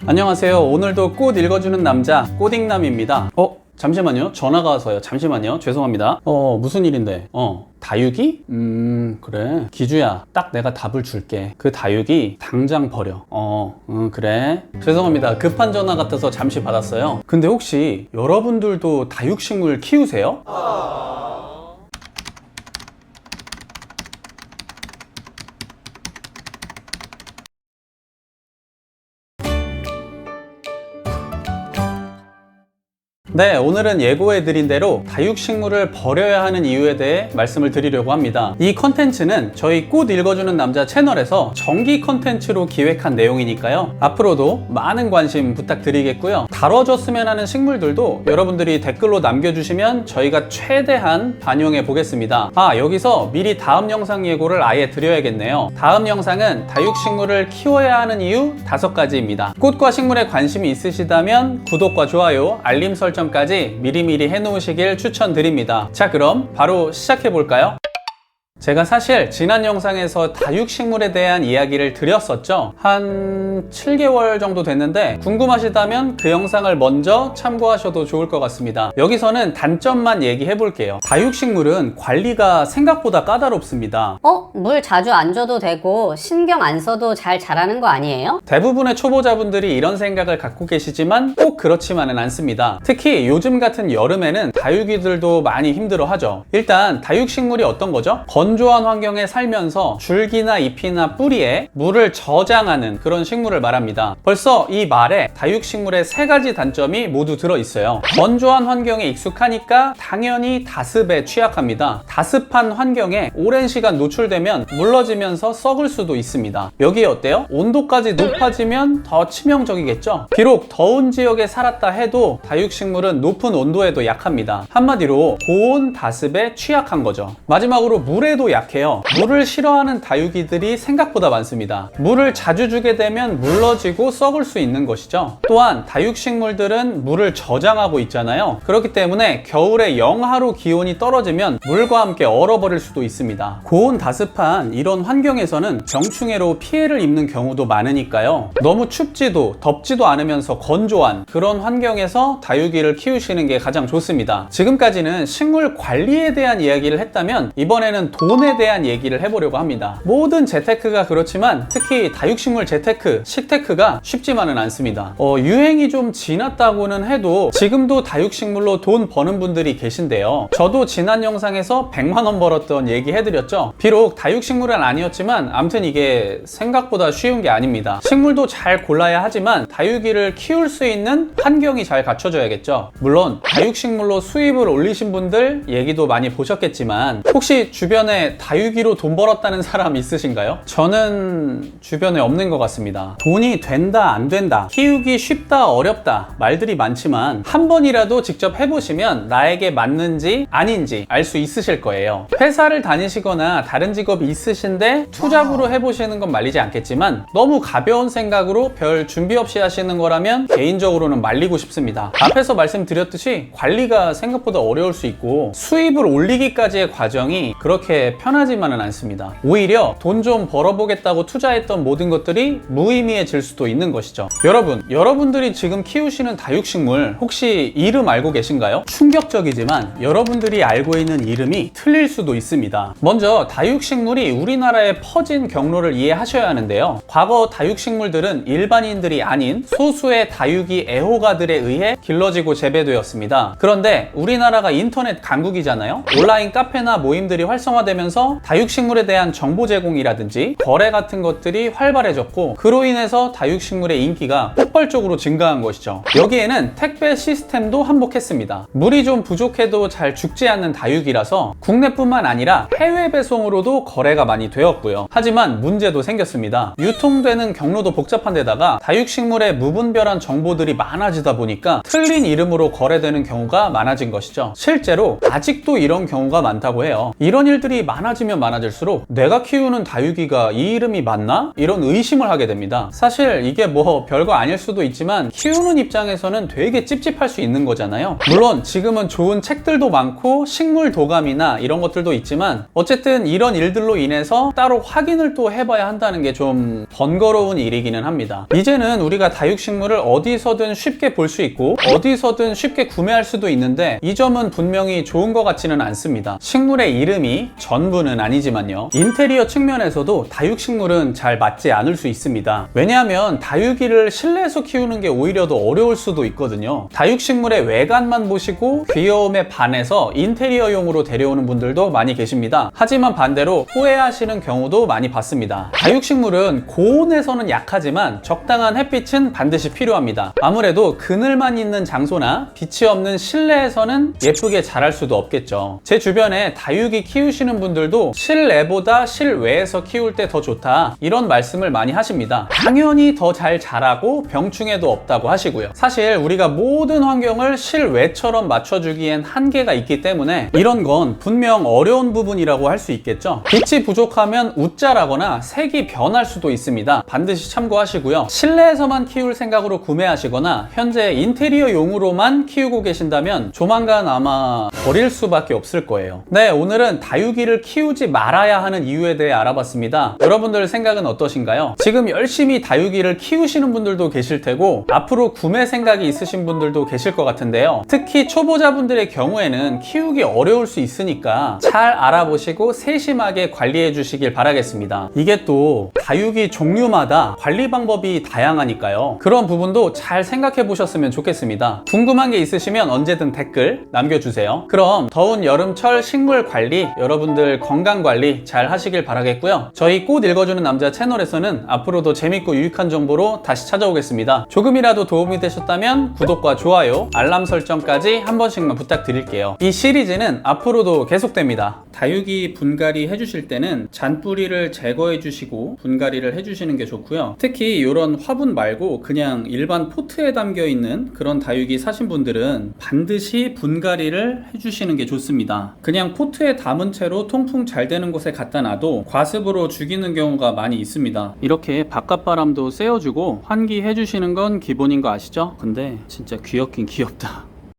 안녕하세요. 오늘도 꽃 읽어주는 남자 꽃잉남입니다. 잠시만요. 전화가 와서요. 잠시만요. 죄송합니다. 무슨 일인데? 다육이? 그래. 기주야, 딱 내가 답을 줄게. 그 다육이 당장 버려. 그래. 죄송합니다. 급한 전화 같아서 잠시 받았어요. 근데 혹시 여러분들도 다육식물 키우세요? 네, 오늘은 예고해드린 대로 다육식물을 버려야 하는 이유에 대해 말씀을 드리려고 합니다. 이 컨텐츠는 저희 꽃 읽어주는 남자 채널에서 정기 컨텐츠로 기획한 내용이니까요. 앞으로도 많은 관심 부탁드리겠고요. 다뤄줬으면 하는 식물들도 여러분들이 댓글로 남겨주시면 저희가 최대한 반영해 보겠습니다. 여기서 미리 다음 영상 예고를 아예 드려야겠네요. 다음 영상은 다육식물을 키워야 하는 이유 5가지입니다. 꽃과 식물에 관심이 있으시다면 구독과 좋아요, 알림 설정까지 미리미리 해놓으시길 추천드립니다. 자, 그럼 바로 시작해볼까요? 제가 사실 지난 영상에서 다육식물에 대한 이야기를 드렸었죠. 한 7개월 정도 됐는데 궁금하시다면 그 영상을 먼저 참고하셔도 좋을 것 같습니다. 여기서는 단점만 얘기해 볼게요. 다육식물은 관리가 생각보다 까다롭습니다. 물 자주 안 줘도 되고 신경 안 써도 잘 자라는 거 아니에요? 대부분의 초보자분들이 이런 생각을 갖고 계시지만 꼭 그렇지만은 않습니다. 특히 요즘 같은 여름에는 다육이들도 많이 힘들어하죠. 일단 다육식물이 어떤 거죠? 건조한 환경에 살면서 줄기나 잎이나 뿌리에 물을 저장하는 그런 식물을 말합니다. 벌써 이 말에 다육식물의 3가지 단점이 모두 들어있어요. 건조한 환경에 익숙하니까 당연히 다습에 취약합니다. 다습한 환경에 오랜 시간 노출되면 물러지면서 썩을 수도 있습니다. 여기에 어때요? 온도까지 높아지면 더 치명적이겠죠? 비록 더운 지역에 살았다 해도 다육식물은 높은 온도에도 약합니다. 한마디로 고온 다습에 취약한 거죠. 마지막으로 물에도 약해요. 물을 싫어하는 다육이들이 생각보다 많습니다. 물을 자주 주게 되면 물러지고 썩을 수 있는 것이죠. 또한 다육식물들은 물을 저장하고 있잖아요. 그렇기 때문에 겨울에 영하로 기온이 떨어지면 물과 함께 얼어버릴 수도 있습니다. 고온 다습한 이런 환경에서는 병충해로 피해를 입는 경우도 많으니까요. 너무 춥지도 덥지도 않으면서 건조한 그런 환경에서 다육이를 키우시는 게 가장 좋습니다. 지금까지는 식물 관리에 대한 이야기를 했다면 이번에는 돈에 대한 얘기를 해보려고 합니다. 모든 재테크가 그렇지만 특히 다육식물 재테크, 식테크가 쉽지만은 않습니다. 유행이 좀 지났다고는 해도 지금도 다육식물로 돈 버는 분들이 계신데요. 저도 지난 영상에서 100만원 벌었던 얘기 해드렸죠. 비록 다육식물은 아니었지만 아무튼 이게 생각보다 쉬운 게 아닙니다. 식물도 잘 골라야 하지만 다육이를 키울 수 있는 환경이 잘 갖춰져야겠죠. 물론 다육식물로 수입을 올리신 분들 얘기도 많이 보셨겠지만 혹시 주변에 다육이로 돈 벌었다는 사람 있으신가요? 저는 주변에 없는 것 같습니다. 돈이 된다 안 된다, 키우기 쉽다 어렵다 말들이 많지만 한 번이라도 직접 해보시면 나에게 맞는지 아닌지 알 수 있으실 거예요. 회사를 다니시거나 다른 직업이 있으신데 투잡으로 해보시는 건 말리지 않겠지만 너무 가벼운 생각으로 별 준비 없이 하시는 거라면 개인적으로는 말리고 싶습니다. 앞에서 말씀드렸듯이 관리가 생각보다 어려울 수 있고 수입을 올리기까지의 과정이 그렇게 편하지만은 않습니다. 오히려 돈 좀 벌어보겠다고 투자했던 모든 것들이 무의미해질 수도 있는 것이죠. 여러분들이 지금 키우시는 다육식물 혹시 이름 알고 계신가요? 충격적이지만 여러분들이 알고 있는 이름이 틀릴 수도 있습니다. 먼저 다육식물이 우리나라에 퍼진 경로를 이해하셔야 하는데요. 과거 다육식물들은 일반인들이 아닌 소수의 다육이 애호가들에 의해 길러지고 재배되었습니다. 그런데 우리나라가 인터넷 강국이잖아요. 온라인 카페나 모임들이 활성화되면서 다육식물에 대한 정보 제공이라든지 거래 같은 것들이 활발해졌고 그로 인해서 다육식물의 인기가 폭발적으로 증가한 것이죠. 여기에는 택배 시스템도 한몫했습니다. 물이 좀 부족해도 잘 죽지 않는 다육이라서 국내뿐만 아니라 해외 배송으로도 거래가 많이 되었고요. 하지만 문제도 생겼습니다. 유통되는 경로도 복잡한 데다가 다육식물의 무분별한 정보들이 많아지다 보니까 틀린 이름으로 거래되는 경우가 많아진 것이죠. 실제로 아직도 이런 경우가 많다고 해요. 이런 일들이 식물이 많아지면 많아질수록 내가 키우는 다육이가 이 이름이 맞나? 이런 의심을 하게 됩니다. 사실 이게 뭐 별거 아닐 수도 있지만 키우는 입장에서는 되게 찝찝할 수 있는 거잖아요. 물론 지금은 좋은 책들도 많고 식물 도감이나 이런 것들도 있지만 어쨌든 이런 일들로 인해서 따로 확인을 또 해봐야 한다는 게 좀 번거로운 일이기는 합니다. 이제는 우리가 다육식물을 어디서든 쉽게 볼 수 있고 어디서든 쉽게 구매할 수도 있는데 이 점은 분명히 좋은 것 같지는 않습니다. 식물의 이름이 전부는 아니지만요. 인테리어 측면에서도 다육식물은 잘 맞지 않을 수 있습니다. 왜냐하면 다육이를 실내에서 키우는 게 오히려 더 어려울 수도 있거든요. 다육식물의 외관만 보시고 귀여움에 반해서 인테리어용으로 데려오는 분들도 많이 계십니다. 하지만 반대로 후회하시는 경우도 많이 봤습니다. 다육식물은 고온에서는 약하지만 적당한 햇빛은 반드시 필요합니다. 아무래도 그늘만 있는 장소나 빛이 없는 실내에서는 예쁘게 자랄 수도 없겠죠. 제 주변에 다육이 키우시는 분들도 실내보다 실외에서 키울 때 더 좋다 이런 말씀을 많이 하십니다. 당연히 더 잘 자라고 병충해도 없다고 하시고요. 사실 우리가 모든 환경을 실외처럼 맞춰주기엔 한계가 있기 때문에 이런 건 분명 어려운 부분이라고 할 수 있겠죠. 빛이 부족하면 웃자라거나 색이 변할 수도 있습니다. 반드시 참고하시고요. 실내에서만 키울 생각으로 구매하시거나 현재 인테리어용으로만 키우고 계신다면 조만간 아마 버릴 수밖에 없을 거예요. 네, 오늘은 다육이를 키우지 말아야 하는 이유에 대해 알아봤습니다. 여러분들 생각은 어떠신가요? 지금 열심히 다육이를 키우시는 분들도 계실 테고 앞으로 구매 생각이 있으신 분들도 계실 것 같은데요. 특히 초보자분들의 경우에는 키우기 어려울 수 있으니까 잘 알아보시고 세심하게 관리해 주시길 바라겠습니다. 이게 또 다육이 종류마다 관리 방법이 다양하니까요. 그런 부분도 잘 생각해 보셨으면 좋겠습니다. 궁금한 게 있으시면 언제든 댓글 남겨주세요. 그럼 더운 여름철 식물 관리, 여러분들 건강 관리 잘 하시길 바라겠고요. 저희 꽃 읽어주는 남자 채널에서는 앞으로도 재밌고 유익한 정보로 다시 찾아오겠습니다. 조금이라도 도움이 되셨다면 구독과 좋아요, 알람 설정까지 한 번씩만 부탁드릴게요. 이 시리즈는 앞으로도 계속됩니다. 다육이 분갈이 해주실 때는 잔뿌리를 제거해 주시고 분갈이를 해주시는 게 좋고요. 특히 이런 화분 말고 그냥 일반 포트에 담겨 있는 그런 다육이 사신 분들은 반드시 분갈이를 해주시는 게 좋습니다. 그냥 포트에 담은 채로 통풍 잘 되는 곳에 갖다 놔도 과습으로 죽이는 경우가 많이 있습니다. 이렇게 바깥바람도 쐬어주고 환기해 주시는 건 기본인 거 아시죠? 근데 진짜 귀엽긴 귀엽다.